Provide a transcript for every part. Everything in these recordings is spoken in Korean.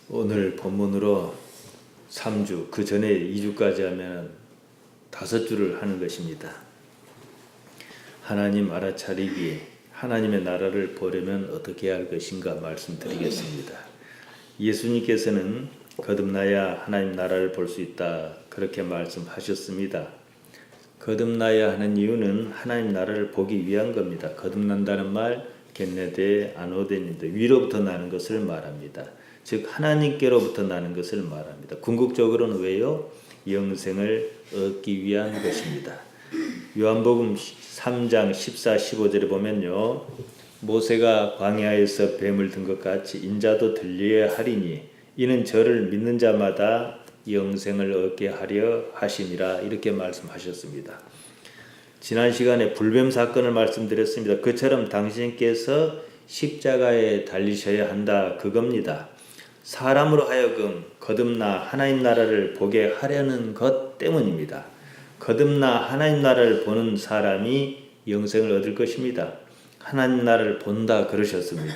오늘 본문으로 3주, 그 전에 2주까지 하면 5주를 하는 것입니다. 하나님 알아차리기, 하나님의 나라를 보려면 어떻게 해야 할 것인가 말씀드리겠습니다. 예수님께서는 거듭나야 하나님 나라를 볼 수 있다, 그렇게 말씀하셨습니다. 거듭나야 하는 이유는 하나님 나라를 보기 위한 겁니다. 거듭난다는 말 겟네데 아노덴입니다. 위로부터 나는 것을 말합니다. 즉 하나님께로부터 나는 것을 말합니다. 궁극적으로는 왜요? 영생을 얻기 위한 것입니다. 요한복음 3장 14, 15절에 보면요, 모세가 광야에서 뱀을 든 것 같이 인자도 들려야 하리니 이는 저를 믿는 자마다 영생을 얻게 하려 하심이라, 이렇게 말씀하셨습니다. 지난 시간에 불뱀 사건을 말씀드렸습니다. 그처럼 당신께서 십자가에 달리셔야 한다, 그겁니다. 사람으로 하여금 거듭나 하나님 나라를 보게 하려는 것 때문입니다. 거듭나 하나님 나라를 보는 사람이 영생을 얻을 것입니다. 하나님 나라를 본다 그러셨습니다.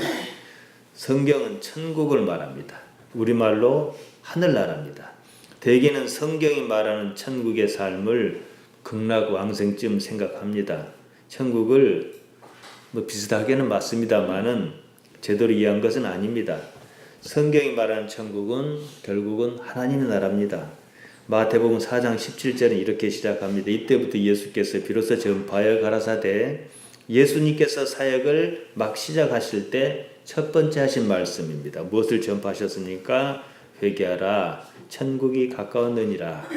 성경은 천국을 말합니다. 우리말로 하늘나라입니다. 대개는 성경이 말하는 천국의 삶을 극락왕생쯤 생각합니다. 천국을 비슷하게는 맞습니다만은 제대로 이해한 것은 아닙니다. 성경이 말하는 천국은 결국은 하나님의 나라입니다. 마태복음 4장 17절은 이렇게 시작합니다. 이때부터 예수께서 비로소 전파하여 가라사대, 예수님께서 사역을 막 시작하실 때 첫 번째 하신 말씀입니다. 무엇을 전파하셨습니까? 회개하라, 천국이 가까웠느니라.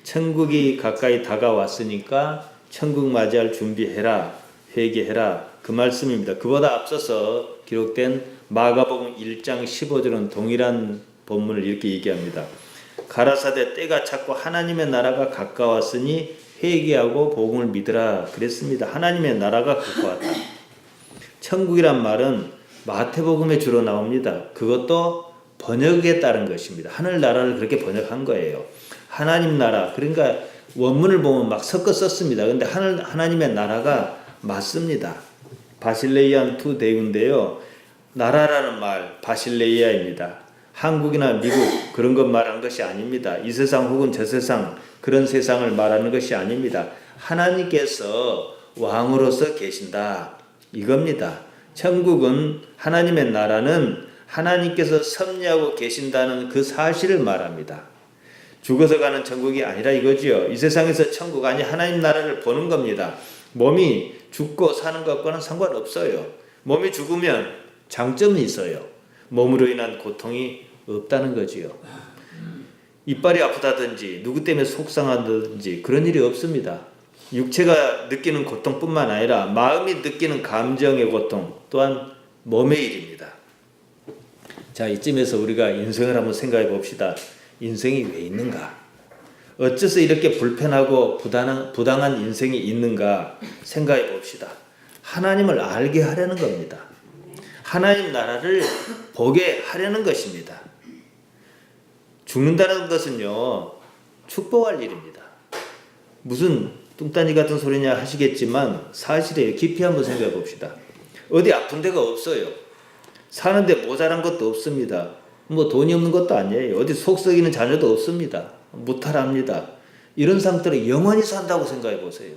천국이 가까이 다가왔으니까 천국 맞이할 준비해라, 회개해라, 그 말씀입니다. 그보다 앞서서 기록된 마가복음 1장 15절은 동일한 본문을 이렇게 얘기합니다. 가라사대 때가 찼고 하나님의 나라가 가까웠으니 회개하고 복음을 믿으라 그랬습니다. 하나님의 나라가 가까웠다. 천국이란 말은 마태복음에 주로 나옵니다. 그것도 번역에 따른 것입니다. 하늘나라를 그렇게 번역한 거예요. 하나님 나라, 그러니까 원문을 보면 막 섞어 썼습니다. 그런데 하나님의 나라가 맞습니다. 바실레이안 투 데이인데요, 나라라는 말 바실레이아입니다. 한국이나 미국 그런 것 말하는 것이 아닙니다. 이 세상 혹은 저 세상, 그런 세상을 말하는 것이 아닙니다. 하나님께서 왕으로서 계신다, 이겁니다. 천국은, 하나님의 나라는 하나님께서 섭리하고 계신다는 그 사실을 말합니다. 죽어서 가는 천국이 아니라 이거지요. 이 세상에서 천국, 아니 하나님 나라를 보는 겁니다. 몸이 죽고 사는 것과는 상관없어요. 몸이 죽으면 장점이 있어요. 몸으로 인한 고통이 없다는 거지요. 이빨이 아프다든지 누구 때문에 속상하다든지 그런 일이 없습니다. 육체가 느끼는 고통뿐만 아니라 마음이 느끼는 감정의 고통 또한 몸의 일입니다. 자, 이쯤에서 우리가 인생을 한번 생각해 봅시다. 인생이 왜 있는가? 어째서 이렇게 불편하고 부당한 인생이 있는가 생각해 봅시다. 하나님을 알게 하려는 겁니다. 하나님 나라를 보게 하려는 것입니다. 죽는다는 것은요, 축복할 일입니다. 무슨 뚱딴지 같은 소리냐 하시겠지만 사실이에요. 깊이 한번 생각해 봅시다. 어디 아픈 데가 없어요. 사는데 모자란 것도 없습니다. 돈이 없는 것도 아니에요. 어디 속 썩이는 자녀도 없습니다. 무탈합니다. 이런 상태로 영원히 산다고 생각해 보세요.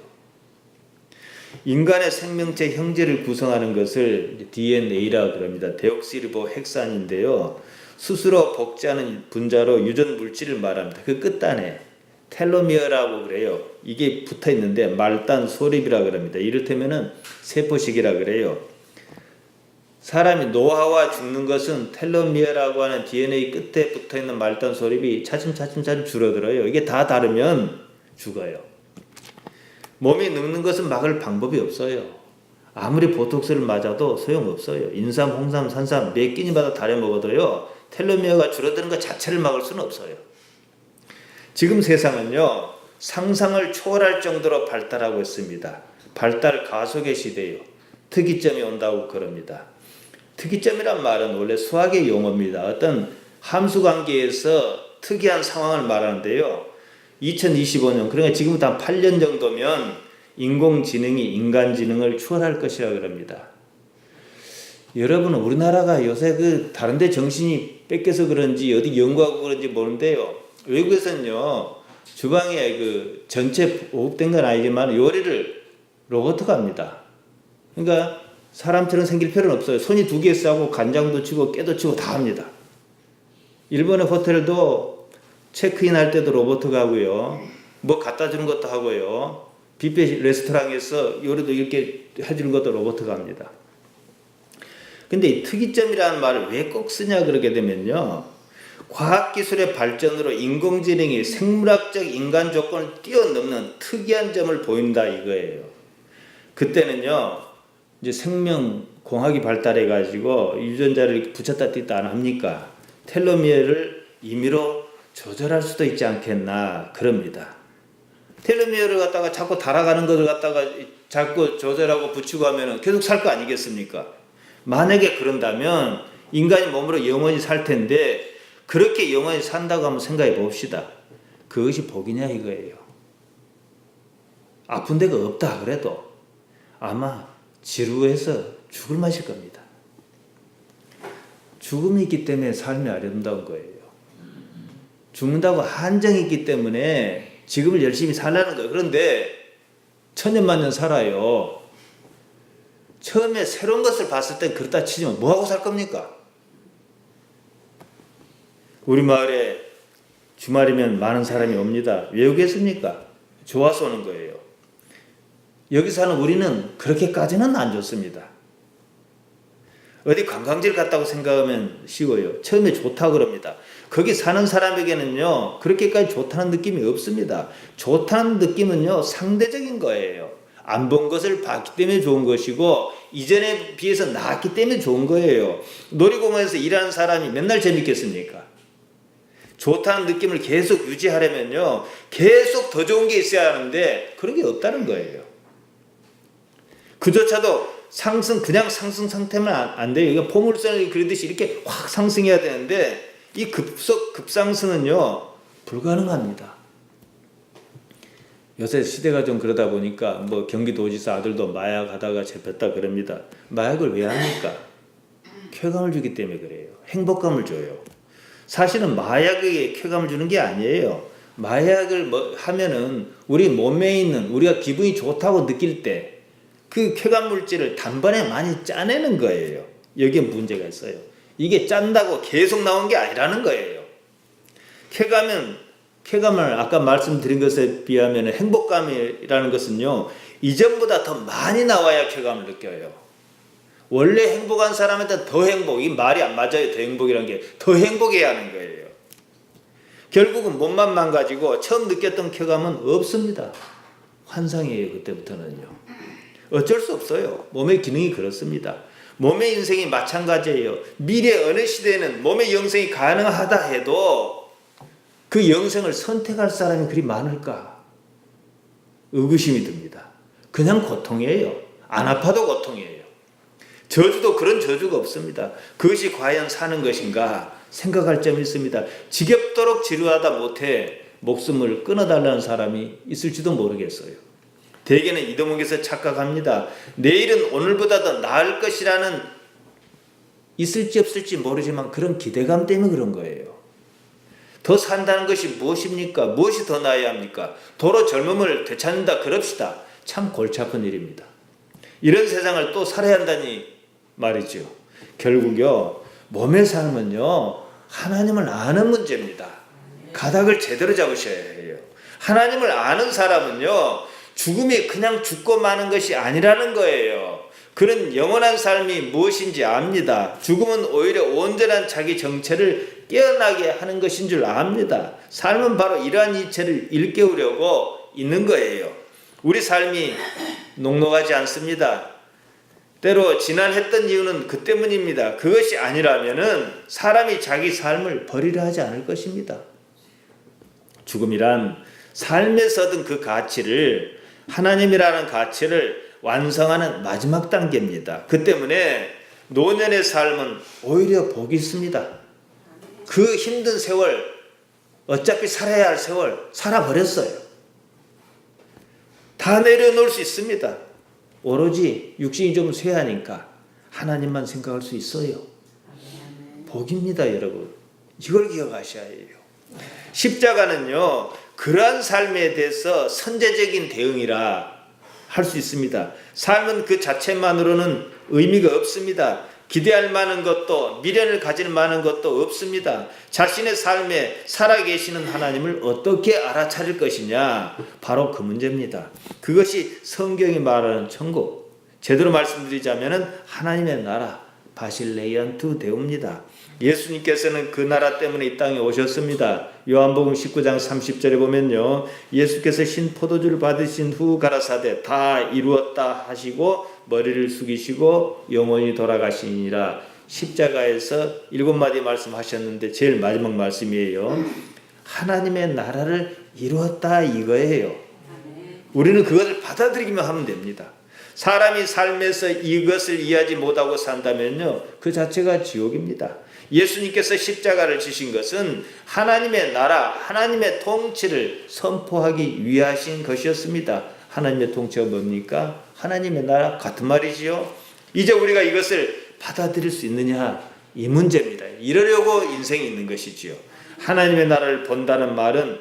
인간의 생명체 형제를 구성하는 것을 DNA라고 합니다. 데옥시리보 핵산인데요, 스스로 복제하는 분자로 유전 물질을 말합니다. 그 끝단에 텔로미어라고 그래요. 이게 붙어 있는데 말단 소립이라고 합니다. 이를테면은 세포식이라 그래요. 사람이 노화와 죽는 것은 텔로미어라고 하는 DNA 끝에 붙어 있는 말단 소립이 차츰차츰 줄어들어요. 이게 다 다르면 죽어요. 몸이 늙는 것은 막을 방법이 없어요. 아무리 보톡스를 맞아도 소용없어요. 인삼, 홍삼, 산삼 몇 끼니마다 다려 먹어도요, 텔로미어가 줄어드는 것 자체를 막을 수는 없어요. 지금 세상은요, 상상을 초월할 정도로 발달하고 있습니다. 발달 가속의 시대예요. 특이점이 온다고 그럽니다. 특이점이란 말은 원래 수학의 용어입니다. 어떤 함수 관계에서 특이한 상황을 말하는데요, 2025년, 그러니까 지금부터 한 8년 정도면 인공지능이 인간지능을 추월할 것이라고 합니다. 여러분은 우리나라가 요새 그 다른데 정신이 뺏겨서 그런지 어디 연구하고 그런지 모르는데요. 외국에서는요 주방에 그 전체 보급된 건 아니지만 요리를 로봇가 합니다. 그러니까 사람처럼 생길 필요는 없어요. 손이 두 개 싸고 간장도 치고 깨도 치고 다 합니다. 일본의 호텔도 체크인 할 때도 로봇가 하고요. 뭐 갖다 주는 것도 하고요. 뷔페 레스토랑에서 요리도 이렇게 해주는 것도 로봇가 합니다. 근데 이 특이점이라는 말을 왜 꼭 쓰냐 그러게 되면요. 과학기술의 발전으로 인공지능이 생물학적 인간 조건을 뛰어넘는 특이한 점을 보인다 이거예요. 그때는요. 이제 생명공학이 발달해 가지고 유전자를 이렇게 붙였다 뗐다 안 합니까? 텔로미어를 임의로 조절할 수도 있지 않겠나 그럽니다. 텔로미어를 갖다가 자꾸 달아가는 것을 갖다가 자꾸 조절하고 붙이고 하면 계속 살 거 아니겠습니까? 만약에 그런다면 인간이 몸으로 영원히 살 텐데 그렇게 영원히 산다고 한번 생각해 봅시다. 그것이 복이냐 이거예요. 아픈 데가 없다 그래도 아마 지루해서 죽을 맛일 겁니다. 죽음이 있기 때문에 삶이 아름다운 거예요. 죽는다고 한정이 있기 때문에 지금을 열심히 살라는 거예요. 그런데 천년만년 살아요. 처음에 새로운 것을 봤을 땐 그렇다 치지만 뭐하고 살 겁니까? 우리 마을에 주말이면 많은 사람이 옵니다. 왜 오겠습니까? 좋아서 오는 거예요. 여기 사는 우리는 그렇게까지는 안 좋습니다. 어디 관광지를 갔다고 생각하면 쉬워요. 처음에 좋다고 그럽니다. 거기 사는 사람에게는요 그렇게까지 좋다는 느낌이 없습니다. 좋다는 느낌은요 상대적인 거예요. 안 본 것을 봤기 때문에 좋은 것이고 이전에 비해서 나았기 때문에 좋은 거예요. 놀이공원에서 일하는 사람이 맨날 재밌겠습니까? 좋다는 느낌을 계속 유지하려면요 계속 더 좋은 게 있어야 하는데 그런 게 없다는 거예요. 그조차도 그냥 상승 상태면 안 돼요. 이거 포물선을 그리듯이 이렇게 확 상승해야 되는데 이 급상승은요 불가능합니다. 요새 시대가 좀 그러다 보니까 뭐 경기도지사 아들도 마약 하다가 잡혔다 그럽니다. 마약을 왜 합니까? 쾌감을 주기 때문에 그래요. 행복감을 줘요. 사실은 마약에게 쾌감을 주는 게 아니에요. 마약을 하면은 우리 몸에 있는 우리가 기분이 좋다고 느낄 때 그 쾌감 물질을 단번에 많이 짜내는 거예요. 여기에 문제가 있어요. 이게 짠다고 계속 나온 게 아니라는 거예요. 쾌감을 아까 말씀드린 것에 비하면 행복감이라는 것은요 이전보다 더 많이 나와야 쾌감을 느껴요. 원래 행복한 사람한테 더 행복, 이 말이 안 맞아요. 더 행복이라는 게 더 행복해야 하는 거예요. 결국은 몸만 망가지고 처음 느꼈던 쾌감은 없습니다. 환상이에요. 그때부터는요. 어쩔 수 없어요. 몸의 기능이 그렇습니다. 몸의 인생이 마찬가지예요. 미래 어느 시대에는 몸의 영생이 가능하다 해도 그 영생을 선택할 사람이 그리 많을까? 의구심이 듭니다. 그냥 고통이에요. 안 아파도 고통이에요. 저주도 그런 저주가 없습니다. 그것이 과연 사는 것인가 생각할 점이 있습니다. 지겹도록 지루하다 못해 목숨을 끊어달라는 사람이 있을지도 모르겠어요. 대개는 이동욱에서 착각합니다. 내일은 오늘보다 더 나을 것이라는 있을지 없을지 모르지만 그런 기대감 때문에 그런 거예요. 더 산다는 것이 무엇입니까? 무엇이 더 나아야 합니까? 도로 젊음을 되찾는다 그럽시다. 참 골치 아픈 일입니다. 이런 세상을 또 살아야 한다니 말이죠. 결국요 몸의 삶은요 하나님을 아는 문제입니다. 가닥을 제대로 잡으셔야 해요. 하나님을 아는 사람은요 죽음이 그냥 죽고 마는 것이 아니라는 거예요. 그런 영원한 삶이 무엇인지 압니다. 죽음은 오히려 온전한 자기 정체를 깨어나게 하는 것인 줄 압니다. 삶은 바로 이러한 이치를 일깨우려고 있는 거예요. 우리 삶이 녹록하지 않습니다. 때로 지난했던 이유는 그 때문입니다. 그것이 아니라면은 사람이 자기 삶을 버리려 하지 않을 것입니다. 죽음이란 삶에서 얻은 그 가치를 하나님이라는 가치를 완성하는 마지막 단계입니다. 그 때문에 노년의 삶은 오히려 복이 있습니다. 그 힘든 세월, 어차피 살아야 할 세월 살아버렸어요. 다 내려놓을 수 있습니다. 오로지 육신이 좀 쇠하니까 하나님만 생각할 수 있어요. 복입니다, 여러분. 이걸 기억하셔야 해요. 십자가는요, 그러한 삶에 대해서 선제적인 대응이라 할 수 있습니다. 삶은 그 자체만으로는 의미가 없습니다. 기대할 만한 것도 미련을 가질 만한 것도 없습니다. 자신의 삶에 살아계시는 하나님을 어떻게 알아차릴 것이냐, 바로 그 문제입니다. 그것이 성경이 말하는 천국, 제대로 말씀드리자면 하나님의 나라, 바실레이안투 데우입니다. 예수님께서는 그 나라 때문에 이 땅에 오셨습니다. 요한복음 19장 30절에 보면요, 예수께서 신 포도주를 받으신 후 가라사대 다 이루었다 하시고 머리를 숙이시고 영원히 돌아가시니라. 십자가에서 7마디 말씀하셨는데 제일 마지막 말씀이에요. 하나님의 나라를 이루었다 이거예요. 우리는 그것을 받아들이기만 하면 됩니다. 사람이 삶에서 이것을 이해하지 못하고 산다면요, 그 자체가 지옥입니다. 예수님께서 십자가를 지신 것은 하나님의 나라, 하나님의 통치를 선포하기 위하신 것이었습니다. 하나님의 통치가 뭡니까? 하나님의 나라 같은 말이지요. 이제 우리가 이것을 받아들일 수 있느냐, 이 문제입니다. 이러려고 인생이 있는 것이지요. 하나님의 나라를 본다는 말은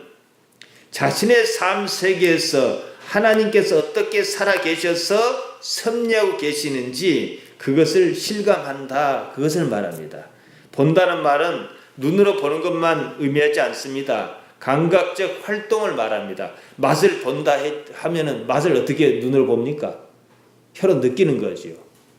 자신의 삶 세계에서 하나님께서 어떻게 살아계셔서 섭리하고 계시는지 그것을 실감한다, 그것을 말합니다. 본다는 말은 눈으로 보는 것만 의미하지 않습니다. 감각적 활동을 말합니다. 맛을 본다 하면은 맛을 어떻게 눈으로 봅니까? 혀로 느끼는 거지요.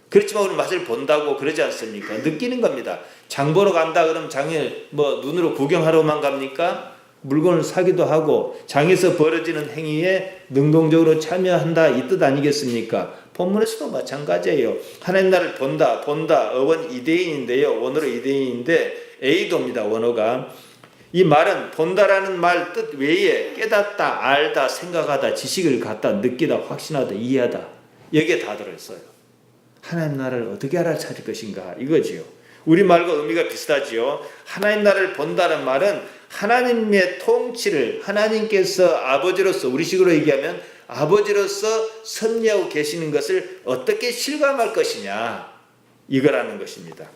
그렇지만 우리 맛을 본다고 그러지 않습니까? 느끼는 겁니다. 장 보러 간다 그러면 장에 눈으로 구경하러만 갑니까? 물건을 사기도 하고 장에서 벌어지는 행위에 능동적으로 참여한다, 이 뜻 아니겠습니까? 본문에서도 마찬가지예요. 하나님 나라를 본다. 어원 이대인인데요. 원어로 이대인인데 에이도입니다. 원어가. 이 말은 본다라는 말 뜻 외에 깨닫다, 알다, 생각하다, 지식을 갖다, 느끼다, 확신하다, 이해하다, 여기에 다 들어있어요. 하나님 나라를 어떻게 알아차릴 것인가, 이거지요. 우리말과 의미가 비슷하지요. 하나님 나라를 본다는 말은 하나님의 통치를, 하나님께서 아버지로서, 우리식으로 얘기하면 아버지로서 섭리하고 계시는 것을 어떻게 실감할 것이냐, 이거라는 것입니다.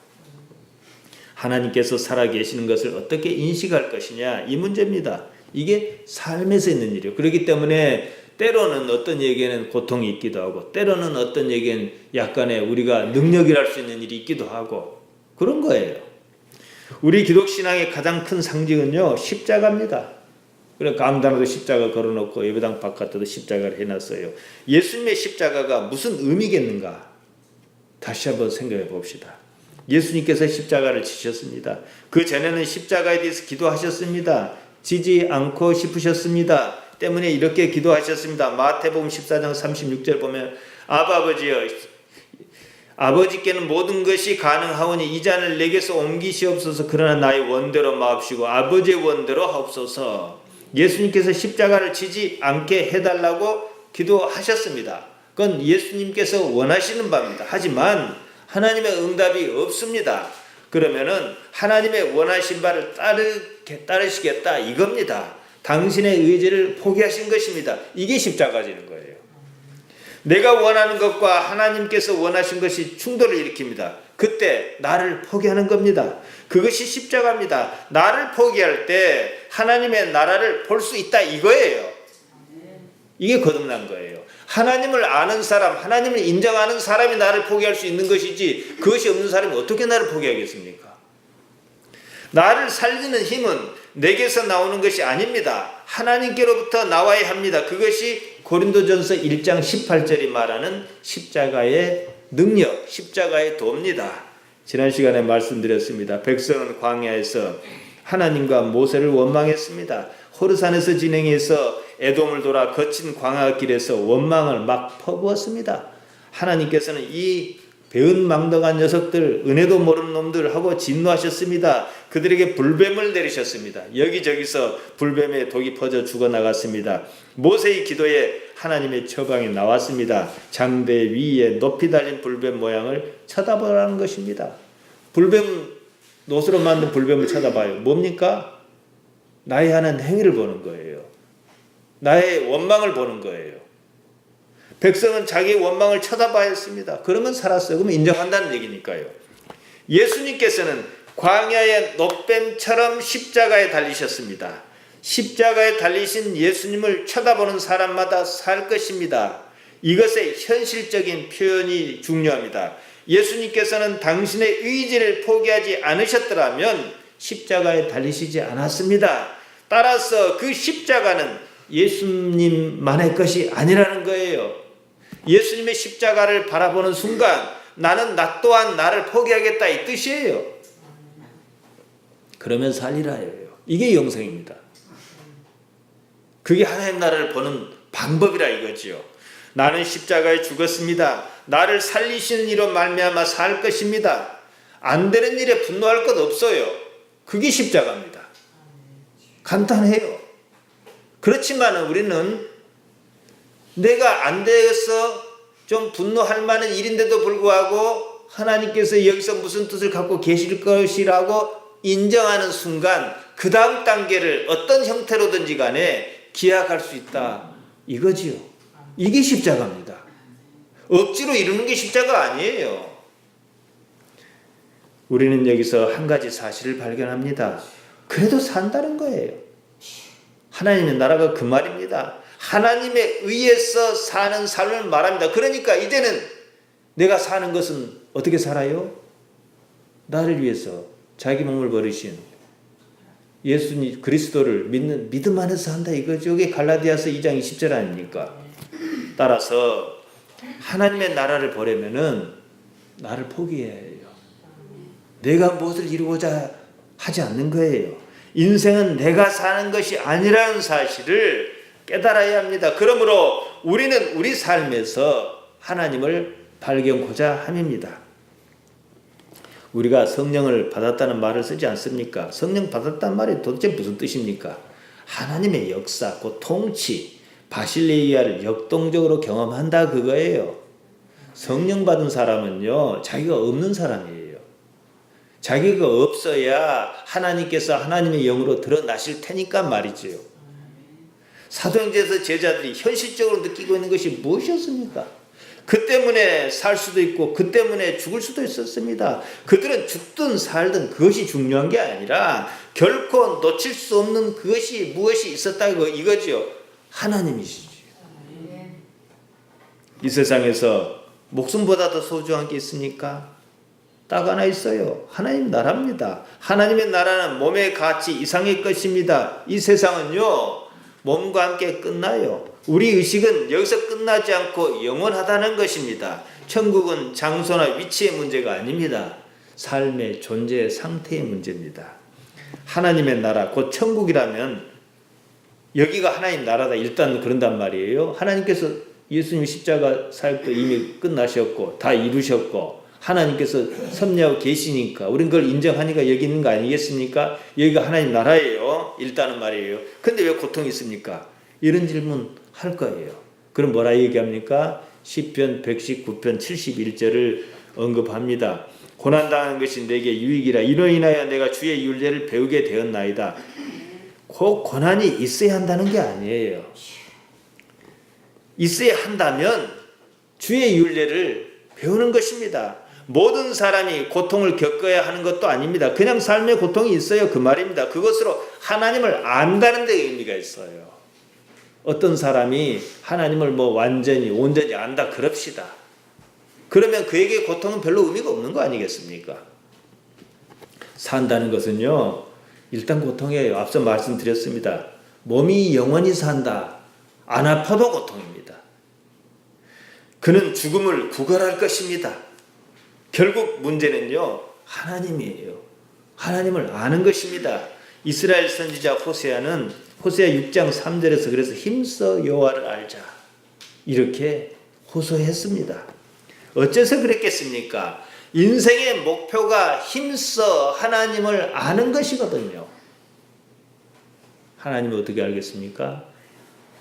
하나님께서 살아계시는 것을 어떻게 인식할 것이냐, 이 문제입니다. 이게 삶에서 있는 일이에요. 그렇기 때문에 때로는 어떤 얘기에는 고통이 있기도 하고, 때로는 어떤 얘기에는 약간의 우리가 능력이랄 수 있는 일이 있기도 하고, 그런 거예요. 우리 기독신앙의 가장 큰 상징은요, 십자가입니다. 그러니까 감당도 십자가 걸어놓고 예배당 바깥에도 십자가를 해놨어요. 예수님의 십자가가 무슨 의미겠는가? 다시 한번 생각해 봅시다. 예수님께서 십자가를 지셨습니다. 그 전에는 십자가에 대해서 기도하셨습니다. 지지 않고 싶으셨습니다. 때문에 이렇게 기도하셨습니다. 마태복음 14장 36절 보면 아버지여, 아버지께는 모든 것이 가능하오니 이 잔을 내게서 옮기시옵소서. 그러나 나의 원대로 마옵시고 아버지의 원대로 하옵소서. 예수님께서 십자가를 지지 않게 해달라고 기도하셨습니다. 그건 예수님께서 원하시는 바입니다. 하지만 하나님의 응답이 없습니다. 그러면은 하나님의 원하신 바를 따르시겠다, 이겁니다. 당신의 의지를 포기하신 것입니다. 이게 십자가 지는 거예요. 내가 원하는 것과 하나님께서 원하신 것이 충돌을 일으킵니다. 그때 나를 포기하는 겁니다. 그것이 십자가입니다. 나를 포기할 때 하나님의 나라를 볼 수 있다, 이거예요. 이게 거듭난 거예요. 하나님을 아는 사람, 하나님을 인정하는 사람이 나를 포기할 수 있는 것이지, 그것이 없는 사람이 어떻게 나를 포기하겠습니까? 나를 살리는 힘은 내게서 나오는 것이 아닙니다. 하나님께로부터 나와야 합니다. 그것이 고린도전서 1장 18절이 말하는 십자가의 능력, 십자가의 도입니다. 지난 시간에 말씀드렸습니다. 백성은 광야에서 하나님과 모세를 원망했습니다. 호르산에서 진행해서 에돔을 돌아 거친 광야길에서 원망을 막 퍼부었습니다. 하나님께서는 이 배은망덕한 녀석들, 은혜도 모르는 놈들하고 진노하셨습니다. 그들에게 불뱀을 내리셨습니다. 여기저기서 불뱀의 독이 퍼져 죽어나갔습니다. 모세의 기도에 하나님의 처방이 나왔습니다. 장대 위에 높이 달린 불뱀 모양을 쳐다보라는 것입니다. 불뱀, 노스로 만든 불뱀을 쳐다봐요. 뭡니까? 나의 하는 행위를 보는 거예요. 나의 원망을 보는 거예요. 백성은 자기 원망을 쳐다봐야 했습니다. 그러면 살았어요. 그러면 인정한다는 얘기니까요. 예수님께서는 광야의 노뱀처럼 십자가에 달리셨습니다. 십자가에 달리신 예수님을 쳐다보는 사람마다 살 것입니다. 이것의 현실적인 표현이 중요합니다. 예수님께서는 당신의 의지를 포기하지 않으셨더라면 십자가에 달리시지 않았습니다. 따라서 그 십자가는 예수님만의 것이 아니라는 거예요. 예수님의 십자가를 바라보는 순간 나는 나 또한 나를 포기하겠다 이 뜻이에요. 그러면 살리라예요. 이게 영생입니다. 그게 하나님 나라를 보는 방법이라 이거지요. 나는 십자가에 죽었습니다. 나를 살리시는 이로 말미암아 살 것입니다. 안 되는 일에 분노할 것 없어요. 그게 십자가입니다. 간단해요. 그렇지만 우리는 내가 안 돼서 좀 분노할 만한 일인데도 불구하고 하나님께서 여기서 무슨 뜻을 갖고 계실 것이라고 인정하는 순간 그 다음 단계를 어떤 형태로든지 간에 기약할 수 있다 이거지요. 이게 십자가입니다. 억지로 이루는 게 십자가 아니에요. 우리는 여기서 한 가지 사실을 발견합니다. 그래도 산다는 거예요. 하나님의 나라가 그 말입니다. 하나님에 의해서 사는 삶을 말합니다. 그러니까 이제는 내가 사는 것은 어떻게 살아요? 나를 위해서 자기 몸을 버리신 예수님 그리스도를 믿는 믿음 안에서 한다 이거죠. 이게 갈라디아서 2장 20절 아닙니까? 따라서 하나님의 나라를 보려면은 나를 포기해야 해요. 내가 무엇을 이루고자 하지 않는 거예요. 인생은 내가 사는 것이 아니라는 사실을 깨달아야 합니다. 그러므로 우리는 우리 삶에서 하나님을 발견코자 함입니다. 우리가 성령을 받았다는 말을 쓰지 않습니까? 성령 받았다는 말이 도대체 무슨 뜻입니까? 하나님의 역사, 그 통치, 바실레이아를 역동적으로 경험한다 그거예요. 성령 받은 사람은요, 자기가 없는 사람이에요. 자기가 없어야 하나님께서 하나님의 영으로 드러나실 테니까 말이지요. 사도행전에서 제자들이 현실적으로 느끼고 있는 것이 무엇이었습니까? 그 때문에 살 수도 있고 그 때문에 죽을 수도 있었습니다. 그들은 죽든 살든 그것이 중요한 게 아니라 결코 놓칠 수 없는 그것이 무엇이 있었다고 이거죠. 하나님이시죠. 이 세상에서 목숨보다 더 소중한 게 있습니까? 딱 하나 있어요. 하나님 나라입니다. 하나님의 나라는 몸의 가치 이상의 것입니다. 이 세상은요, 몸과 함께 끝나요. 우리 의식은 여기서 끝나지 않고 영원하다는 것입니다. 천국은 장소나 위치의 문제가 아닙니다. 삶의 존재 상태의 문제입니다. 하나님의 나라, 곧 천국이라면 여기가 하나님 나라다. 일단 그런단 말이에요. 하나님께서 예수님 십자가 사역도 이미 끝나셨고 다 이루셨고 하나님께서 섭리하고 계시니까 우린 그걸 인정하니까 여기 있는 거 아니겠습니까? 여기가 하나님 나라예요. 일단은 말이에요. 근데 왜 고통이 있습니까? 이런 질문 할 거예요. 그럼 뭐라 얘기합니까? 시편 119편 71절을 언급합니다. 고난당한 것이 내게 유익이라 이로 인하여 내가 주의 율례를 배우게 되었나이다. 꼭 고난이 있어야 한다는 게 아니에요. 있어야 한다면 주의 율례를 배우는 것입니다. 모든 사람이 고통을 겪어야 하는 것도 아닙니다. 그냥 삶의 고통이 있어요. 그 말입니다. 그것으로 하나님을 안다는 데 의미가 있어요. 어떤 사람이 하나님을 완전히 온전히 안다 그럽시다. 그러면 그에게 고통은 별로 의미가 없는 거 아니겠습니까? 산다는 것은요, 일단 고통이에요. 앞서 말씀드렸습니다. 몸이 영원히 산다. 안 아파도 고통입니다. 그는 죽음을 구걸할 것입니다. 결국 문제는요, 하나님이에요. 하나님을 아는 것입니다. 이스라엘 선지자 호세아는 호세아 6장 3절에서 그래서 힘써 여호와를 알자 이렇게 호소했습니다. 어째서 그랬겠습니까? 인생의 목표가 힘써 하나님을 아는 것이거든요. 하나님을 어떻게 알겠습니까?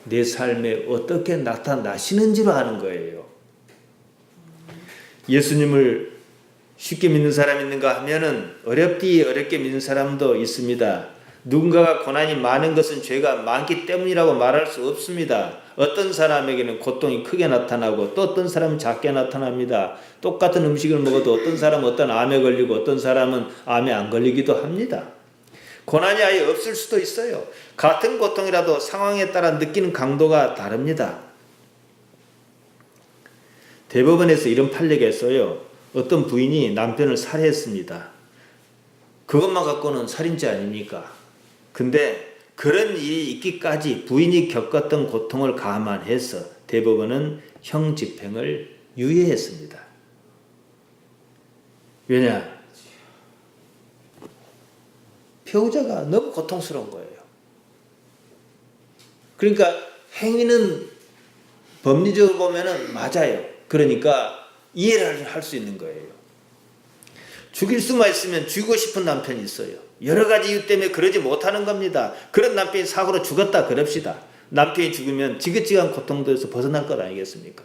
내 삶에 어떻게 나타나시는지로 아는 거예요. 예수님을 쉽게 믿는 사람이 있는가 하면은 어렵게 믿는 사람도 있습니다. 누군가가 고난이 많은 것은 죄가 많기 때문이라고 말할 수 없습니다. 어떤 사람에게는 고통이 크게 나타나고 또 어떤 사람은 작게 나타납니다. 똑같은 음식을 먹어도 어떤 사람은 어떤 암에 걸리고 어떤 사람은 암에 안 걸리기도 합니다. 고난이 아예 없을 수도 있어요. 같은 고통이라도 상황에 따라 느끼는 강도가 다릅니다. 대법원에서 이런 판례가 있어요. 어떤 부인이 남편을 살해했습니다. 그것만 갖고는 살인죄 아닙니까? 근데 그런 일이 있기까지 부인이 겪었던 고통을 감안해서 대법원은 형 집행을 유예했습니다. 왜냐? 배우자가 너무 고통스러운 거예요. 그러니까 행위는 법리적으로 보면은 맞아요. 그러니까 이해를 할 수 있는 거예요. 죽일 수만 있으면 죽이고 싶은 남편이 있어요. 여러 가지 이유 때문에 그러지 못하는 겁니다. 그런 남편이 사고로 죽었다 그럽시다. 남편이 죽으면 지긋지긋한 고통도에서 벗어날 것 아니겠습니까?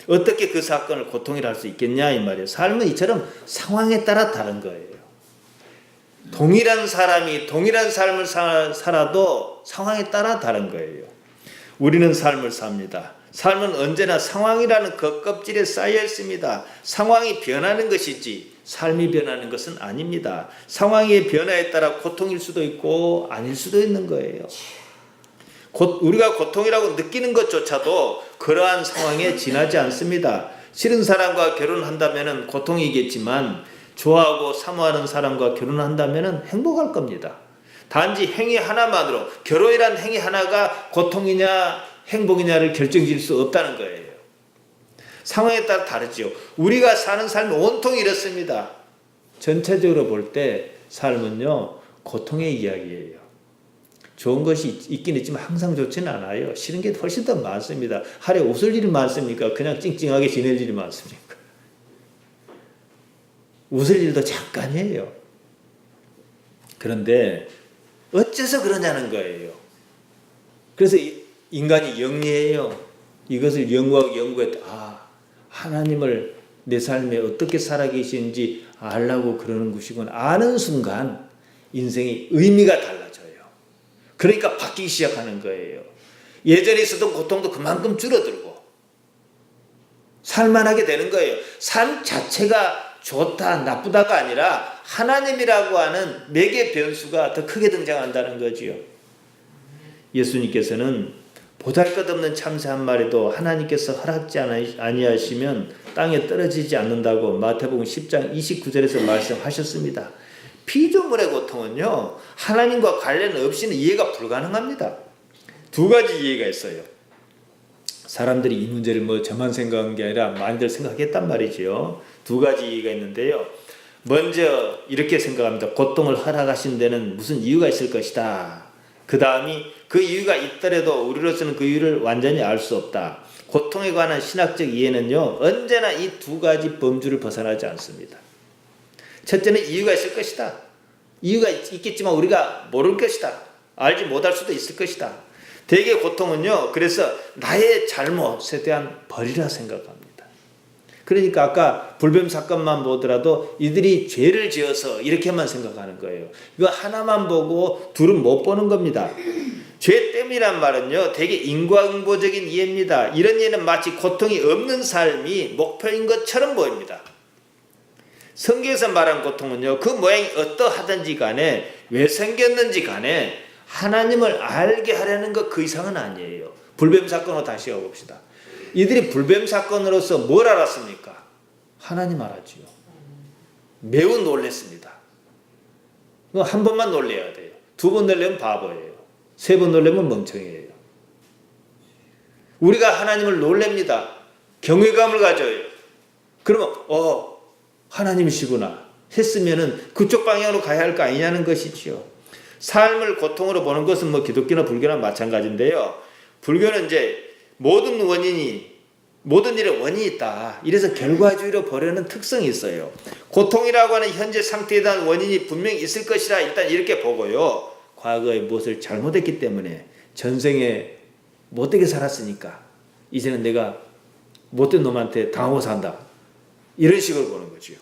어떻게 그 사건을 고통이라 할 수 있겠냐 이 말이에요. 삶은 이처럼 상황에 따라 다른 거예요. 동일한 사람이 동일한 삶을 살아도 상황에 따라 다른 거예요. 우리는 삶을 삽니다. 삶은 언제나 상황이라는 겉껍질에 쌓여 있습니다. 상황이 변하는 것이지 삶이 변하는 것은 아닙니다. 상황의 변화에 따라 고통일 수도 있고 아닐 수도 있는 거예요. 우리가 고통이라고 느끼는 것조차도 그러한 상황에 지나지 않습니다. 싫은 사람과 결혼한다면 고통이겠지만 좋아하고 사모하는 사람과 결혼한다면 행복할 겁니다. 단지 행위 하나만으로 결혼이란 행위 하나가 고통이냐 행복이냐를 결정질 수 없다는 거예요. 상황에 따라 다르지요. 우리가 사는 삶은 온통 이렇습니다. 전체적으로 볼 때 삶은요 고통의 이야기예요. 좋은 것이 있긴 있지만 항상 좋지는 않아요. 싫은 게 훨씬 더 많습니다. 하루에 웃을 일이 많습니까? 그냥 찡찡하게 지낼 일이 많습니까? 웃을 일도 잠깐이에요. 그런데 어째서 그러냐는 거예요. 그래서 인간이 영리해요. 이것을 연구했다. 하나님을 내 삶에 어떻게 살아계시는지 알라고 그러는 것이군. 아는 순간 인생의 의미가 달라져요. 그러니까 바뀌기 시작하는 거예요. 예전에 있었던 고통도 그만큼 줄어들고 살만하게 되는 거예요. 삶 자체가 좋다 나쁘다가 아니라 하나님이라고 하는 매개 변수가 더 크게 등장한다는 거지요. 예수님께서는 보잘것없는 참새 한 마리도 하나님께서 허락지 아니하시면 땅에 떨어지지 않는다고 마태복음 10장 29절에서 말씀하셨습니다. 피조물의 고통은요 하나님과 관련 없이는 이해가 불가능합니다. 두 가지 이해가 있어요. 사람들이 이 문제를 저만 생각한 게 아니라 많이들 생각했단 말이지요. 두 가지 이해가 있는데요. 먼저 이렇게 생각합니다. 고통을 허락하신 데는 무슨 이유가 있을 것이다. 그 다음이 그 이유가 있더라도 우리로서는 그 이유를 완전히 알 수 없다. 고통에 관한 신학적 이해는요 언제나 이 두 가지 범주를 벗어나지 않습니다. 첫째는 이유가 있을 것이다. 이유가 있겠지만 우리가 모를 것이다. 알지 못할 수도 있을 것이다. 대개 고통은요 그래서 나의 잘못에 대한 벌이라 생각합니다. 그러니까 아까 불뱀 사건만 보더라도 이들이 죄를 지어서 이렇게만 생각하는 거예요. 이거 하나만 보고 둘은 못 보는 겁니다. 죄 때문이란 말은요 되게 인과응보적인 이해입니다. 이런 이해는 마치 고통이 없는 삶이 목표인 것처럼 보입니다. 성경에서 말한 고통은요 그 모양이 어떠하든지 간에 왜 생겼는지 간에 하나님을 알게 하려는 것 그 이상은 아니에요. 불뱀 사건으로 다시 가봅시다. 이들이 불뱀 사건으로서 뭘 알았습니까? 하나님 알았지요. 매우 놀랐습니다. 한 번만 놀래야 돼요. 두 번 놀래면 바보예요. 세 번 놀래면 멍청이에요. 우리가 하나님을 놀랍니다. 경외감을 가져요. 그러면 하나님이시구나 했으면은 그쪽 방향으로 가야 할 거 아니냐는 것이지요. 삶을 고통으로 보는 것은 기독교나 불교나 마찬가지인데요. 불교는 이제 모든 일에 원인이 있다. 이래서 결과주의로 보려는 특성이 있어요. 고통이라고 하는 현재 상태에 대한 원인이 분명히 있을 것이라 일단 이렇게 보고요. 과거에 무엇을 잘못했기 때문에 전생에 못되게 살았으니까 이제는 내가 못된 놈한테 당하고 산다. 이런 식으로 보는 거죠.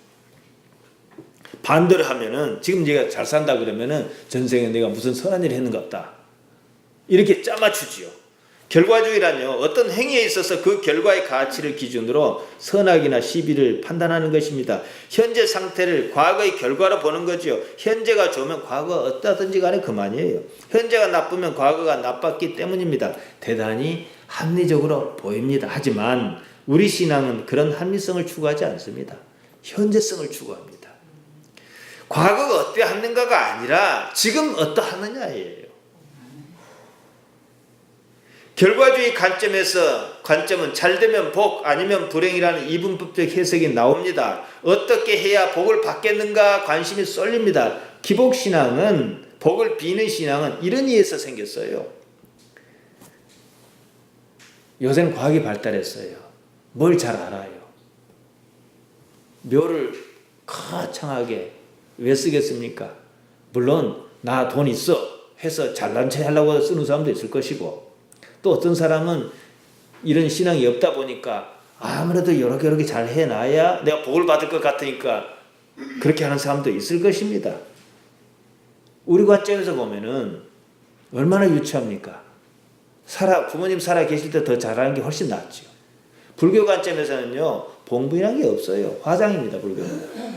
반대로 하면은 지금 내가 잘 산다 그러면은 전생에 내가 무슨 선한 일을 했는 것 같다. 이렇게 짜맞추지요. 결과주의란요, 어떤 행위에 있어서 그 결과의 가치를 기준으로 선악이나 시비를 판단하는 것입니다. 현재 상태를 과거의 결과로 보는 거죠. 현재가 좋으면 과거가 어떠든지 간에 그만이에요. 현재가 나쁘면 과거가 나빴기 때문입니다. 대단히 합리적으로 보입니다. 하지만 우리 신앙은 그런 합리성을 추구하지 않습니다. 현재성을 추구합니다. 과거가 어떠했는가가 아니라 지금 어떠하느냐예요. 결과주의 관점은 잘되면 복 아니면 불행이라는 이분법적 해석이 나옵니다. 어떻게 해야 복을 받겠는가 관심이 쏠립니다. 기복신앙은, 복을 비는 신앙은 이런 이유에서 생겼어요. 요새는 과학이 발달했어요. 뭘 잘 알아요. 묘를 거창하게 왜 쓰겠습니까? 물론 나 돈 있어 해서 잘난 체 하려고 쓰는 사람도 있을 것이고, 또 어떤 사람은 이런 신앙이 없다 보니까 아무래도 이렇게 잘 해놔야 내가 복을 받을 것 같으니까 그렇게 하는 사람도 있을 것입니다. 우리 관점에서 보면은 얼마나 유치합니까? 부모님 살아 계실 때 더 잘하는 게 훨씬 낫죠. 불교 관점에서는요, 봉부이라는 게 없어요. 화장입니다, 불교는.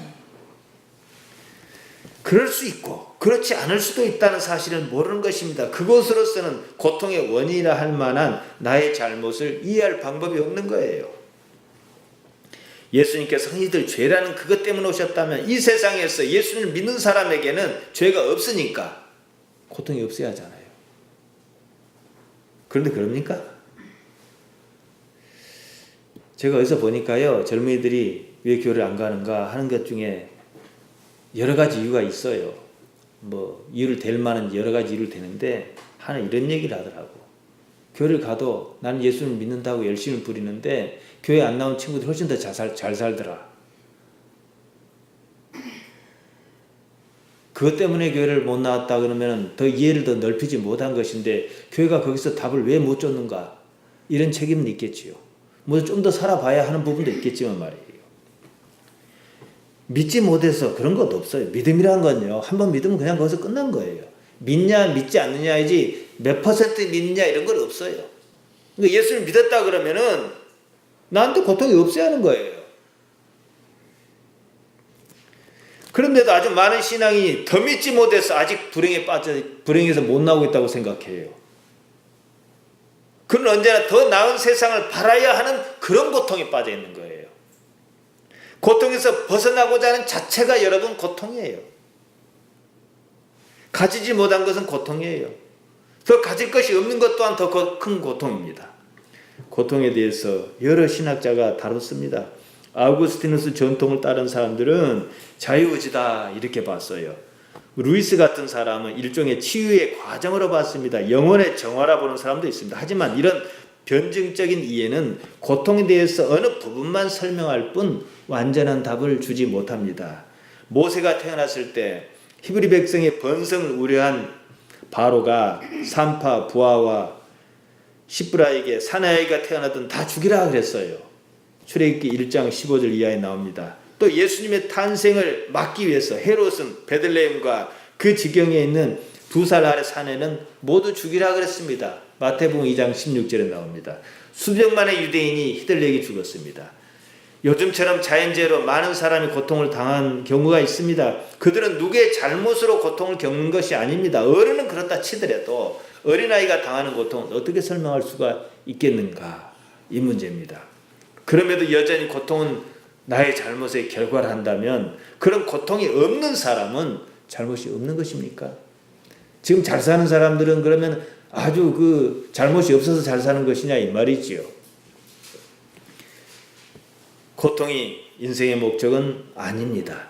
그럴 수 있고 그렇지 않을 수도 있다는 사실은 모르는 것입니다. 그것으로서는 고통의 원인이라 할 만한 나의 잘못을 이해할 방법이 없는 거예요. 예수님께서 흔히들 죄라는 그것 때문에 오셨다면 이 세상에서 예수님을 믿는 사람에게는 죄가 없으니까 고통이 없어야 하잖아요. 그런데 그럽니까? 제가 어디서 보니까요, 젊은이들이 왜 교회를 안 가는가 하는 것 중에 여러 가지 이유가 있어요. 이유를 댈 만한 여러 가지 이유를 대는데, 하나 이런 얘기를 하더라고. 교회를 가도 나는 예수를 믿는다고 열심히 부리는데 교회 안 나온 친구들이 훨씬 더 잘 살더라. 그것 때문에 교회를 못 나왔다 그러면 더 이해를 더 넓히지 못한 것인데 교회가 거기서 답을 왜 못 줬는가? 이런 책임은 있겠지요. 좀 더 살아봐야 하는 부분도 있겠지만 말이에요. 믿지 못해서 그런 것 없어요. 믿음이란 건요, 한번 믿으면 그냥 거기서 끝난 거예요. 믿냐 믿지 않느냐이지 몇 퍼센트 믿느냐 이런 건 없어요. 그러니까 예수를 믿었다 그러면은 나한테 고통이 없어야 하는 거예요. 그런데도 아주 많은 신앙이 더 믿지 못해서 아직 불행에서 못 나오고 있다고 생각해요. 그는 언제나 더 나은 세상을 바라야 하는 그런 고통에 빠져 있는 거예요. 고통에서 벗어나고자 하는 자체가 여러분 고통이에요. 가지지 못한 것은 고통이에요. 더 가질 것이 없는 것 또한 더 큰 고통입니다. 고통에 대해서 여러 신학자가 다뤘습니다. 아우구스티누스 전통을 따른 사람들은 자유의지다 이렇게 봤어요. 루이스 같은 사람은 일종의 치유의 과정으로 봤습니다. 영혼의 정화라 보는 사람도 있습니다. 하지만 이런 변증적인 이해는 고통에 대해서 어느 부분만 설명할 뿐 완전한 답을 주지 못합니다. 모세가 태어났을 때 히브리 백성의 번성을 우려한 바로가 산파 부하와 시브라에게 사나이가 태어나든 다 죽이라 그랬어요. 출애굽기 1장 15절 이하에 나옵니다. 또 예수님의 탄생을 막기 위해서 헤롯은 베들레헴과 그 지경에 있는 2살 아래 사내는 모두 죽이라 그랬습니다. 마태복음 2장 16절에 나옵니다. 수백만의 유대인이 히들레에게 죽었습니다. 요즘처럼 자연재해로 많은 사람이 고통을 당한 경우가 있습니다. 그들은 누구의 잘못으로 고통을 겪는 것이 아닙니다. 어른은 그렇다 치더라도 어린아이가 당하는 고통은 어떻게 설명할 수가 있겠는가? 이 문제입니다. 그럼에도 여전히 고통은 나의 잘못의 결과를 한다면 그런 고통이 없는 사람은 잘못이 없는 것입니까? 지금 잘 사는 사람들은 그러면 아주 잘못이 없어서 잘 사는 것이냐 이 말이지요. 고통이 인생의 목적은 아닙니다.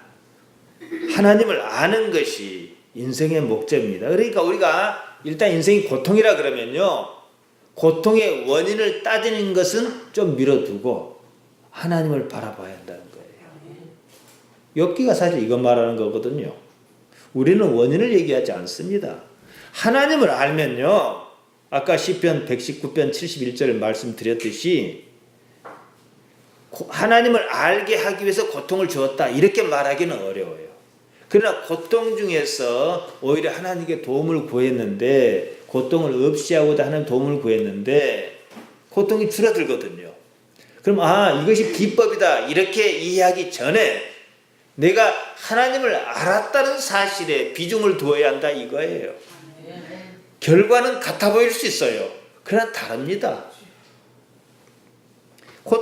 하나님을 아는 것이 인생의 목적입니다. 그러니까 우리가 일단 인생이 고통이라 그러면요, 고통의 원인을 따지는 것은 좀 미뤄두고 하나님을 바라봐야 한다는 거예요. 욥기가 사실 이것 말하는 거거든요. 우리는 원인을 얘기하지 않습니다. 하나님을 알면요, 아까 시편 119편 71절 말씀드렸듯이 하나님을 알게 하기 위해서 고통을 주었다 이렇게 말하기는 어려워요. 그러나 고통 중에서 오히려 하나님께 도움을 구했는데 고통을 없이 하고자 하는 도움을 구했는데 고통이 줄어들거든요. 그럼 이것이 비법이다 이렇게 이해하기 전에 내가 하나님을 알았다는 사실에 비중을 두어야 한다 이거예요. 결과는 같아 보일 수 있어요. 그러나 다릅니다.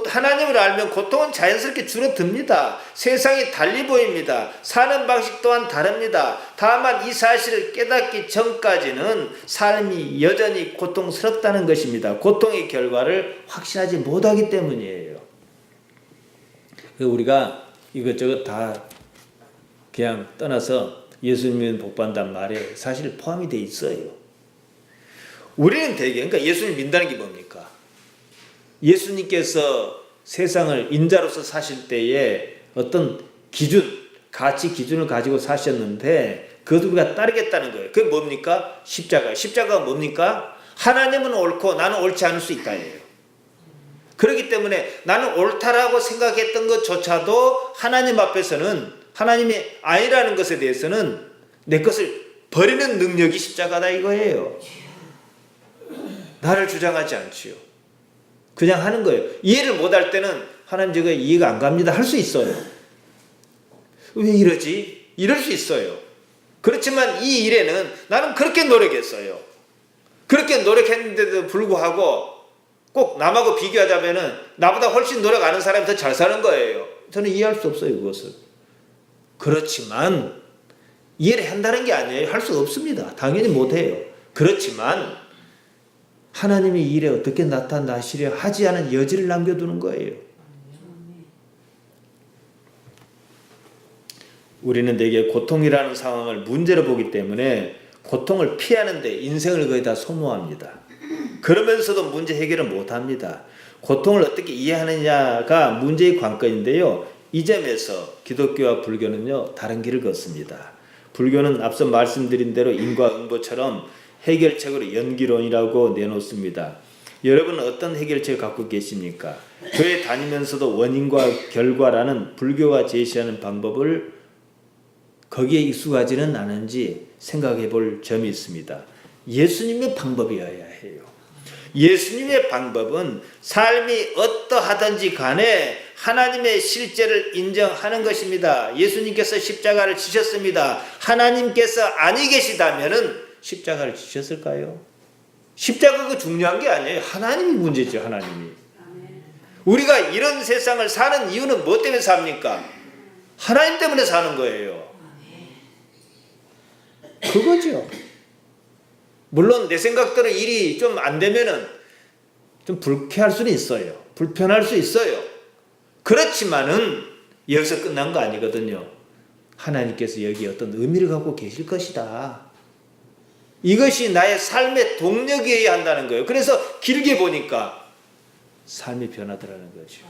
하나님을 알면 고통은 자연스럽게 줄어듭니다. 세상이 달리 보입니다. 사는 방식 또한 다릅니다. 다만 이 사실을 깨닫기 전까지는 삶이 여전히 고통스럽다는 것입니다. 고통의 결과를 확신하지 못하기 때문이에요. 우리가 이것저것 다 그냥 떠나서 예수님은 복받는다는 말에 사실 포함이 돼 있어요. 우리는 되게 그러니까 예수님 믿는다는 게 뭡니까? 예수님께서 세상을 인자로서 사실 때에 어떤 가치 기준을 가지고 사셨는데 그것을 우리가 따르겠다는 거예요. 그게 뭡니까? 십자가가 뭡니까? 하나님은 옳고 나는 옳지 않을 수 있다예요. 그렇기 때문에 나는 옳다라고 생각했던 것조차도 하나님 앞에서는 하나님이 아니라는 것에 대해서는 내 것을 버리는 능력이 십자가다 이거예요. 나를 주장하지 않지요. 그냥 하는 거예요. 이해를 못할 때는 하나님 제가 이해가 안 갑니다 할 수 있어요. 왜 이러지? 이럴 수 있어요. 그렇지만 이 일에는 나는 그렇게 노력했어요. 그렇게 노력했는데도 불구하고 꼭 남하고 비교하자면은 나보다 훨씬 노력 안 하는 사람이 더 잘 사는 거예요. 저는 이해할 수 없어요 그것을. 그렇지만 이해를 한다는 게 아니에요. 할 수 없습니다. 당연히 못해요. 그렇지만 하나님이 이 일에 어떻게 나타나시려 하지 않은 여지를 남겨두는 거예요. 우리는 대개 고통이라는 상황을 문제로 보기 때문에 고통을 피하는 데 인생을 거의 다 소모합니다. 그러면서도 문제 해결을 못합니다. 고통을 어떻게 이해하느냐가 문제의 관건인데요. 이 점에서 기독교와 불교는요 다른 길을 걷습니다. 불교는 앞서 말씀드린 대로 인과응보처럼 해결책으로 연기론이라고 내놓습니다. 여러분은 어떤 해결책을 갖고 계십니까? 교회 다니면서도 원인과 결과라는 불교가 제시하는 방법을 거기에 익숙하지는 않은지 생각해 볼 점이 있습니다. 예수님의 방법이어야 해요. 예수님의 방법은 삶이 어떠하든지 간에 하나님의 실제를 인정하는 것입니다. 예수님께서 십자가를 지셨습니다. 하나님께서 아니 계시다면은 십자가를 지셨을까요? 십자가가 중요한 게 아니에요. 하나님이 문제죠. 하나님이. 우리가 이런 세상을 사는 이유는 뭐 때문에 삽니까? 하나님 때문에 사는 거예요. 그거죠. 물론 내 생각대로 일이 좀 안 되면은 좀 불쾌할 수는 있어요. 불편할 수 있어요. 그렇지만은 여기서 끝난 거 아니거든요. 하나님께서 여기 어떤 의미를 갖고 계실 것이다. 이것이 나의 삶의 동력이어야 한다는 거예요. 그래서 길게 보니까 삶이 변하더라는 거죠.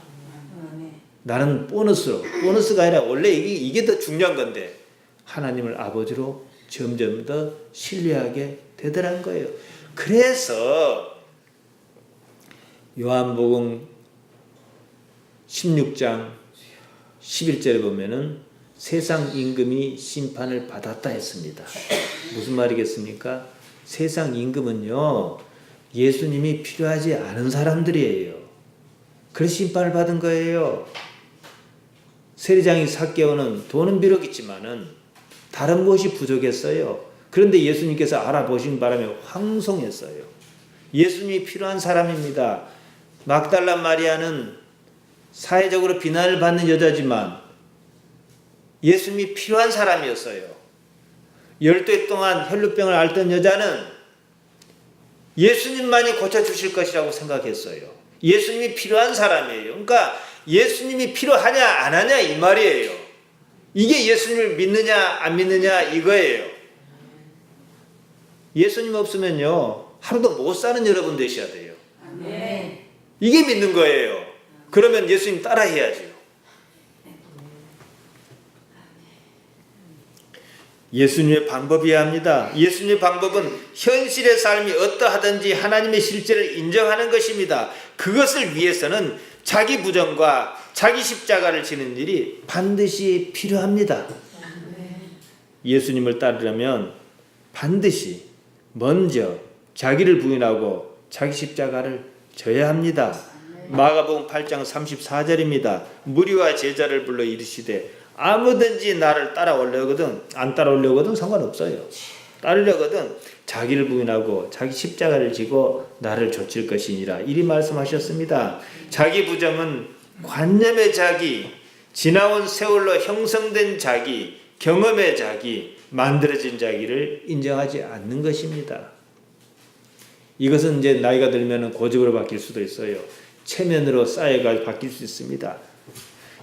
나는 보너스가 아니라 원래 이게 더 중요한 건데 하나님을 아버지로 점점 더 신뢰하게 되더라는 거예요. 그래서 요한복음 16장 11절에 보면은 세상 임금이 심판을 받았다 했습니다. 무슨 말이겠습니까? 세상 임금은요 예수님이 필요하지 않은 사람들이에요. 그래서 심판을 받은 거예요. 세리장이 삭개오는 돈은 비록 있지만은 다른 무엇이 부족했어요. 그런데 예수님께서 알아보신 바람에 황송했어요. 예수님이 필요한 사람입니다. 막달라 마리아는 사회적으로 비난을 받는 여자지만 예수님이 필요한 사람이었어요. 12해 동안 혈루병을 앓던 여자는 예수님만이 고쳐주실 것이라고 생각했어요. 예수님이 필요한 사람이에요. 그러니까 예수님이 필요하냐 안 하냐 이 말이에요. 이게 예수님을 믿느냐 안 믿느냐 이거예요. 예수님 없으면요 하루도 못 사는 여러분 되셔야 돼요. 이게 믿는 거예요. 그러면 예수님 따라 해야죠. 예수님의 방법이어야 합니다. 예수님의 방법은 현실의 삶이 어떠하든지 하나님의 실제를 인정하는 것입니다. 그것을 위해서는 자기 부정과 자기 십자가를 지는 일이 반드시 필요합니다. 예수님을 따르려면 반드시 먼저 자기를 부인하고 자기 십자가를 져야 합니다. 마가복음 8장 34절입니다. 무리와 제자를 불러 이르시되 아무든지 나를 따라오려거든 안 따라오려거든 상관없어요. 따르려거든 자기를 부인하고 자기 십자가를 지고 나를 좇을 것이니라. 이리 말씀하셨습니다. 자기 부정은 관념의 자기, 지나온 세월로 형성된 자기, 경험의 자기, 만들어진 자기를 인정하지 않는 것입니다. 이것은 이제 나이가 들면 고집으로 바뀔 수도 있어요. 체면으로 쌓여가 바뀔 수 있습니다.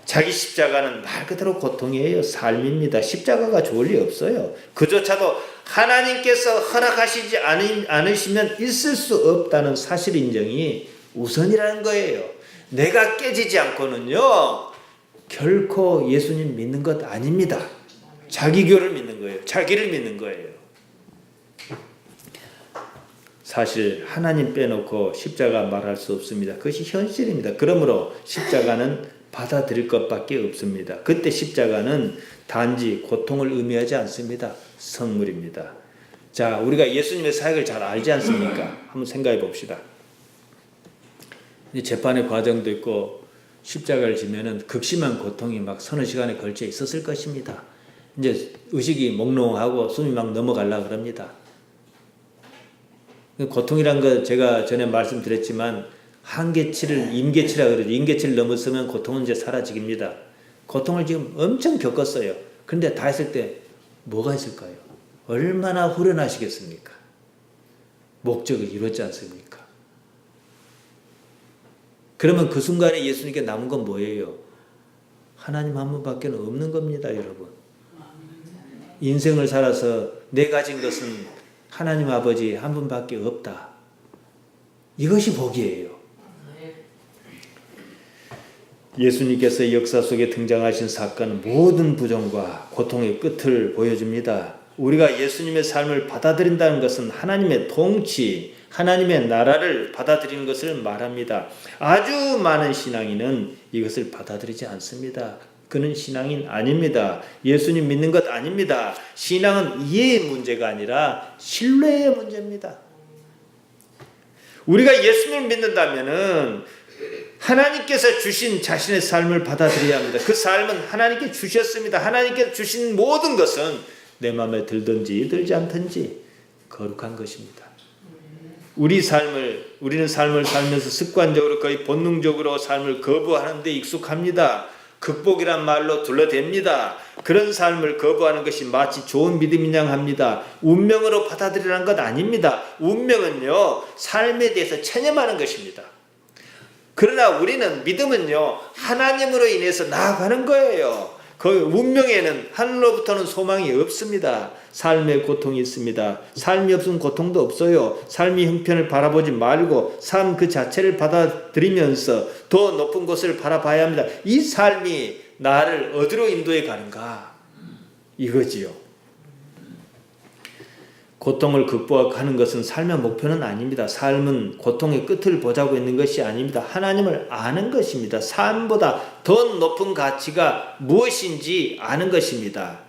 자기 십자가는 말 그대로 고통이에요. 삶입니다. 십자가가 좋을 리 없어요. 그조차도 하나님께서 허락하시지 않으시면 있을 수 없다는 사실 인정이 우선이라는 거예요. 내가 깨지지 않고는요 결코 예수님 믿는 것 아닙니다. 자기교를 믿는 거예요. 자기를 믿는 거예요. 사실 하나님 빼놓고 십자가 말할 수 없습니다. 그것이 현실입니다. 그러므로 십자가는 받아들일 것밖에 없습니다. 그때 십자가는 단지 고통을 의미하지 않습니다. 선물입니다. 자, 우리가 예수님의 사역을 잘 알지 않습니까? 한번 생각해 봅시다. 재판의 과정도 있고 십자가를 지면은 극심한 고통이 막 서너 시간에 걸쳐 있었을 것입니다. 이제 의식이 몽롱하고 숨이 막 넘어가려고 그럽니다. 고통이란 거 제가 전에 말씀드렸지만 한계치를 임계치라 그러죠. 임계치를 넘어서면 고통은 이제 사라집니다. 고통을 지금 엄청 겪었어요. 그런데 다 했을 때 뭐가 있을까요? 얼마나 후련하시겠습니까? 목적을 이뤘지 않습니까? 그러면 그 순간에 예수님께 남은 건 뭐예요? 하나님 한 분밖에 없는 겁니다, 여러분. 인생을 살아서 내 가진 것은 하나님 아버지 한 분밖에 없다. 이것이 복이에요. 예수님께서 역사 속에 등장하신 사건은 모든 부정과 고통의 끝을 보여줍니다. 우리가 예수님의 삶을 받아들인다는 것은 하나님의 통치, 하나님의 나라를 받아들이는 것을 말합니다. 아주 많은 신앙인은 이것을 받아들이지 않습니다. 그는 신앙인 아닙니다. 예수님 믿는 것 아닙니다. 신앙은 이해의 문제가 아니라 신뢰의 문제입니다. 우리가 예수님을 믿는다면은 하나님께서 주신 자신의 삶을 받아들여야 합니다. 그 삶은 하나님께 주셨습니다. 하나님께 주신 모든 것은 내 마음에 들든지 들지 않든지 거룩한 것입니다. 우리는 삶을 살면서 습관적으로 거의 본능적으로 삶을 거부하는 데 익숙합니다. 극복이란 말로 둘러댑니다. 그런 삶을 거부하는 것이 마치 좋은 믿음인 양 합니다. 운명으로 받아들이라는 것 아닙니다. 운명은요, 삶에 대해서 체념하는 것입니다. 그러나 우리는 믿음은요, 하나님으로 인해서 나아가는 거예요. 그 운명에는 하늘로부터는 소망이 없습니다. 삶에 고통이 있습니다. 삶이 없으면 고통도 없어요. 삶이 형편을 바라보지 말고 삶 그 자체를 받아들이면서 더 높은 곳을 바라봐야 합니다. 이 삶이 나를 어디로 인도해 가는가? 이거지요. 고통을 극복하는 것은 삶의 목표는 아닙니다. 삶은 고통의 끝을 보자고 있는 것이 아닙니다. 하나님을 아는 것입니다. 삶보다 더 높은 가치가 무엇인지 아는 것입니다.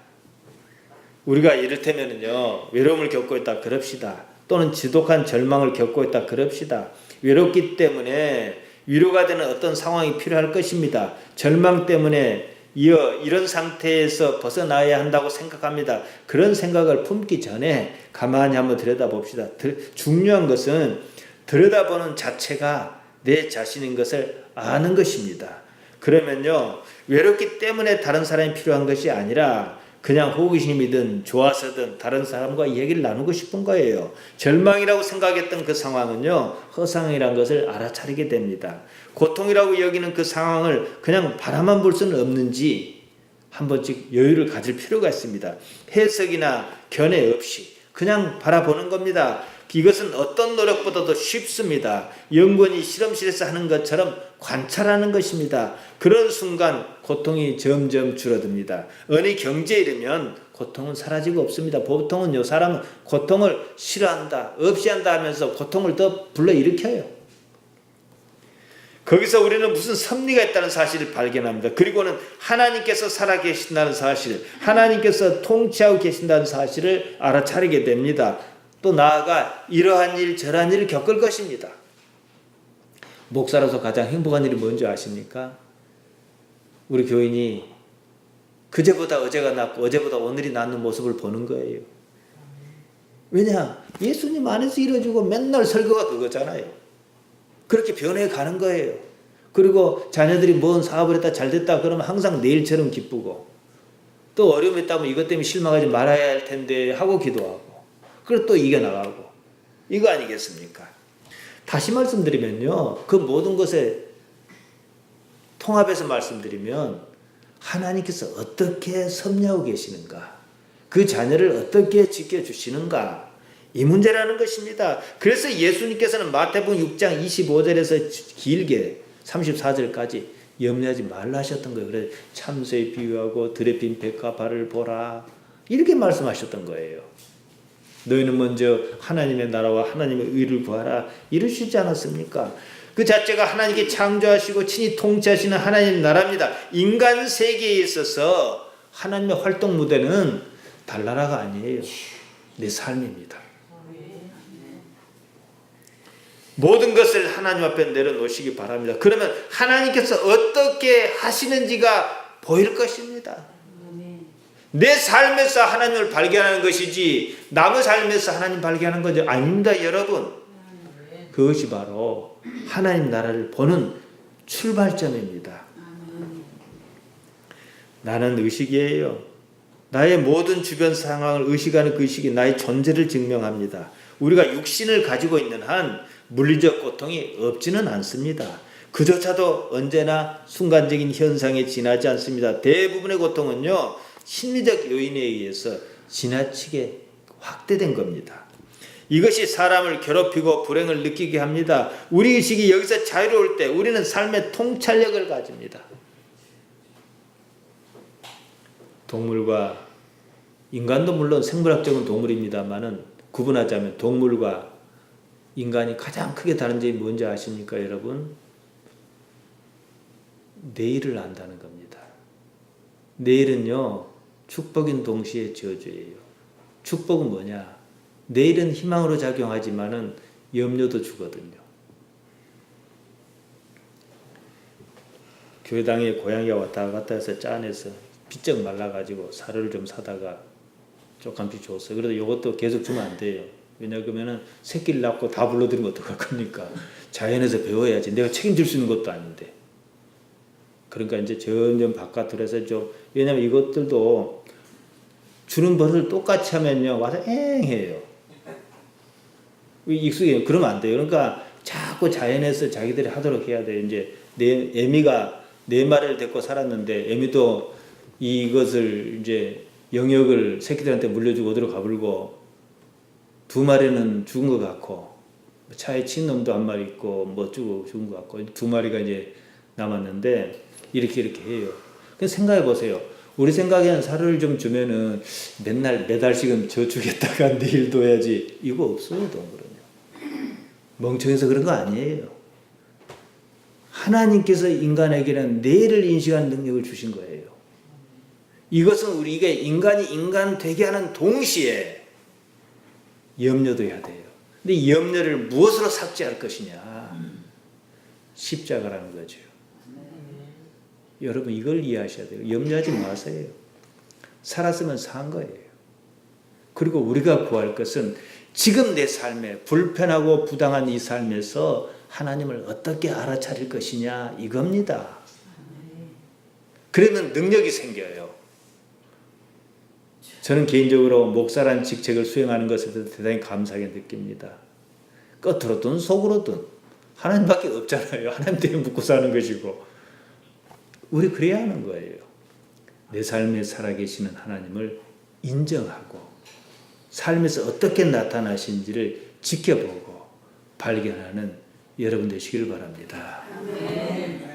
우리가 이를테면요, 외로움을 겪고 있다 그럽시다. 또는 지독한 절망을 겪고 있다 그럽시다. 외롭기 때문에 위로가 되는 어떤 상황이 필요할 것입니다. 절망 때문에 이런 상태에서 벗어나야 한다고 생각합니다. 그런 생각을 품기 전에 가만히 한번 들여다봅시다. 중요한 것은 들여다보는 자체가 내 자신인 것을 아는 것입니다. 그러면요, 외롭기 때문에 다른 사람이 필요한 것이 아니라 그냥 호기심이든 좋아서든 다른 사람과 얘기를 나누고 싶은 거예요. 절망이라고 생각했던 그 상황은요, 허상이라는 것을 알아차리게 됩니다. 고통이라고 여기는 그 상황을 그냥 바라만 볼 수는 없는지 한 번씩 여유를 가질 필요가 있습니다. 해석이나 견해 없이 그냥 바라보는 겁니다. 이것은 어떤 노력보다도 쉽습니다. 연구원이 실험실에서 하는 것처럼 관찰하는 것입니다. 그런 순간 고통이 점점 줄어듭니다. 어느 경지에 이르면 고통은 사라지고 없습니다. 보통은요, 사람은 고통을 싫어한다, 없이 한다 하면서 고통을 더 불러일으켜요. 거기서 우리는 무슨 섭리가 있다는 사실을 발견합니다. 그리고는 하나님께서 살아계신다는 사실, 하나님께서 통치하고 계신다는 사실을 알아차리게 됩니다. 또 나아가 이러한 일 저러한 일을 겪을 것입니다. 목사로서 가장 행복한 일이 뭔지 아십니까? 우리 교인이 그제보다 어제가 낫고 어제보다 오늘이 낫는 모습을 보는 거예요. 왜냐? 예수님 안에서 이루어지고 맨날 설교가 그거잖아요. 그렇게 변해 가는 거예요. 그리고 자녀들이 뭔 사업을 했다 잘 됐다 그러면 항상 내일처럼 기쁘고, 또 어려움이 있다면 이것 때문에 실망하지 말아야 할 텐데 하고 기도하고, 그리고 또 이겨나가고, 이거 아니겠습니까? 다시 말씀드리면요, 그 모든 것에 통합해서 말씀드리면 하나님께서 어떻게 섭리하고 계시는가, 그 자녀를 어떻게 지켜주시는가, 이 문제라는 것입니다. 그래서 예수님께서는 마태복음 6장 25절에서 길게 34절까지 염려하지 말라 하셨던 거예요. 그래서 참새에 비유하고 들에 빈 백과 발을 보라, 이렇게 말씀하셨던 거예요. 너희는 먼저 하나님의 나라와 하나님의 의를 구하라, 이러시지 않았습니까? 그 자체가 하나님께 창조하시고 친히 통치하시는 하나님의 나라입니다. 인간 세계에 있어서 하나님의 활동 무대는 달나라가 아니에요. 내 삶입니다. 모든 것을 하나님 앞에 내려놓으시기 바랍니다. 그러면 하나님께서 어떻게 하시는지가 보일 것입니다. 내 삶에서 하나님을 발견하는 것이지 남의 삶에서 하나님 발견하는 것이 아닙니다, 여러분. 그것이 바로 하나님 나라를 보는 출발점입니다. 나는 의식이에요. 나의 모든 주변 상황을 의식하는 그 의식이 나의 존재를 증명합니다. 우리가 육신을 가지고 있는 한 물리적 고통이 없지는 않습니다. 그조차도 언제나 순간적인 현상에 지나지 않습니다. 대부분의 고통은요, 심리적 요인에 의해서 지나치게 확대된 겁니다. 이것이 사람을 괴롭히고 불행을 느끼게 합니다. 우리 의식이 여기서 자유로울 때 우리는 삶의 통찰력을 가집니다. 동물과 인간도 물론 생물학적인 동물입니다만은 구분하자면 동물과 인간이 가장 크게 다른 점이 뭔지 아십니까, 여러분? 내일을 안다는 겁니다. 내일은요, 축복인 동시에 저주예요. 축복은 뭐냐? 내일은 희망으로 작용하지만은 염려도 주거든요. 교회당에 고양이가 왔다 갔다 해서 짠해서 비쩍 말라가지고 사료를 좀 사다가 조금씩 줬어요. 그래도 이것도 계속 주면 안 돼요. 왜냐하면 새끼를 낳고 다 불러들이면 어떡할 겁니까? 자연에서 배워야지. 내가 책임질 수 있는 것도 아닌데. 그러니까 이제 점점 바깥으로 해서 좀, 왜냐하면 이것들도 주는 버릇을 똑같이 하면요, 와서 해요. 익숙해요. 그러면 안 돼요. 그러니까 자꾸 자연에서 자기들이 하도록 해야 돼요. 이제 애미가 4마리를 데리고 살았는데, 애미도 이것을 이제 영역을 새끼들한테 물려주고 어디로 가불고, 2마리는 죽은 것 같고, 차에 친 놈도 1마리 있고, 뭐 죽은 것 같고, 2마리가 이제 남았는데, 이렇게 해요. 그냥 생각해 보세요. 우리 생각에는 사료를 좀 주면은 맨날 매달씩은 져주겠다가 내일도 해야지. 이거 없어요, 동물은요. 멍청해서 그런 거 아니에요. 하나님께서 인간에게는 내일을 인식하는 능력을 주신 거예요. 이것은 우리에게 인간이 인간 되게 하는 동시에 염려도 해야 돼요. 근데 이 염려를 무엇으로 삭제할 것이냐? 십자가라는 거죠. 여러분 이걸 이해하셔야 돼요. 염려하지 마세요. 살았으면 산 거예요. 그리고 우리가 구할 것은 지금 내 삶에 불편하고 부당한 이 삶에서 하나님을 어떻게 알아차릴 것이냐, 이겁니다. 그러면 능력이 생겨요. 저는 개인적으로 목사라는 직책을 수행하는 것에 대해서 대단히 감사하게 느낍니다. 겉으로든 속으로든 하나님밖에 없잖아요. 하나님 때문에 묻고 사는 것이고. 우리 그래야 하는 거예요. 내 삶에 살아계시는 하나님을 인정하고 삶에서 어떻게 나타나신지를 지켜보고 발견하는 여러분 되시기를 바랍니다. 아멘.